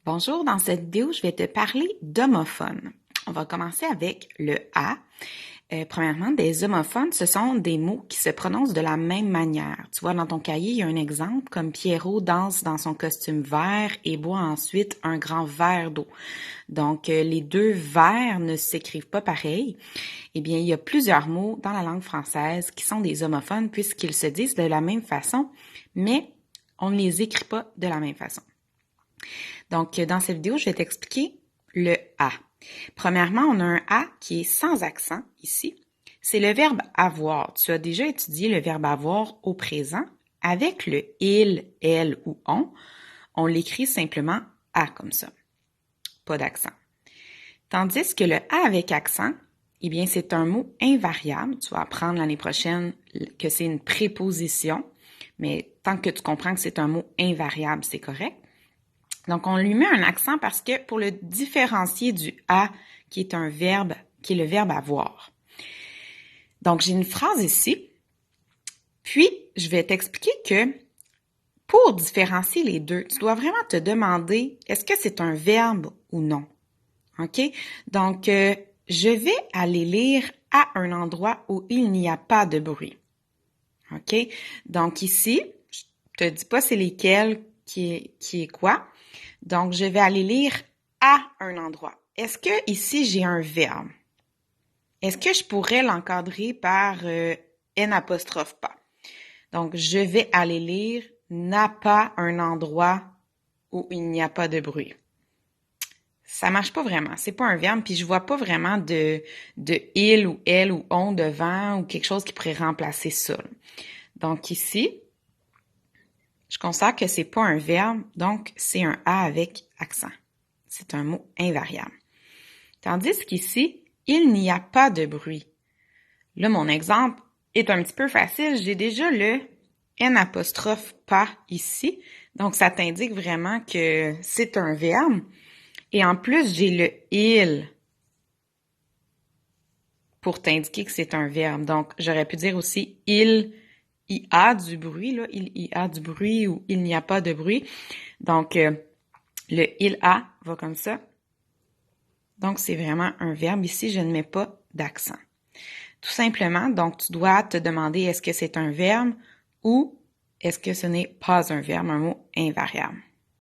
Bonjour, dans cette vidéo, je vais te parler d'homophones. On va commencer avec le A. Premièrement, des homophones, ce sont des mots qui se prononcent de la même manière. Tu vois, dans ton cahier, il y a un exemple, comme Pierrot danse dans son costume vert et boit ensuite un grand verre d'eau. Donc, les deux vers ne s'écrivent pas pareil. Eh bien, il y a plusieurs mots dans la langue française qui sont des homophones puisqu'ils se disent de la même façon, mais on ne les écrit pas de la même façon. Donc, dans cette vidéo, je vais t'expliquer le A. Premièrement, on a un A qui est sans accent ici. C'est le verbe avoir. Tu as déjà étudié le verbe avoir au présent. Avec le il, elle ou on, on l'écrit simplement A comme ça. Pas d'accent. Tandis que le A avec accent, eh bien, c'est un mot invariable. Tu vas apprendre l'année prochaine que c'est une préposition, mais tant que tu comprends que c'est un mot invariable, c'est correct. Donc, on lui met un accent parce que pour le différencier du « a », qui est un verbe, qui est le verbe « avoir ». Donc, j'ai une phrase ici, puis je vais t'expliquer que pour différencier les deux, tu dois vraiment te demander est-ce que c'est un verbe ou non. OK? Donc, je vais aller lire à un endroit où il n'y a pas de bruit. OK? Donc, ici, je te dis pas c'est lesquels qui est quoi. Donc, je vais aller lire à un endroit. Est-ce que ici, j'ai un verbe? Est-ce que je pourrais l'encadrer par N apostrophe pas? Donc, je vais aller lire n'a pas un endroit où il n'y a pas de bruit. Ça marche pas vraiment. C'est pas un verbe, puis je vois pas vraiment de il ou elle ou on devant ou quelque chose qui pourrait remplacer ça. Donc, ici, je constate que c'est pas un verbe, donc c'est un A avec accent. C'est un mot invariable. Tandis qu'ici, il n'y a pas de bruit. Là, mon exemple est un petit peu facile. J'ai déjà le N apostrophe pas ici. Donc, ça t'indique vraiment que c'est un verbe. Et en plus, j'ai le il pour t'indiquer que c'est un verbe. Donc, j'aurais pu dire aussi il y a du bruit, là, il y a du bruit ou il n'y a pas de bruit. Donc, le il a va comme ça. Donc, c'est vraiment un verbe. Ici, je ne mets pas d'accent. Tout simplement, donc, tu dois te demander est-ce que c'est un verbe ou est-ce que ce n'est pas un verbe, un mot invariable.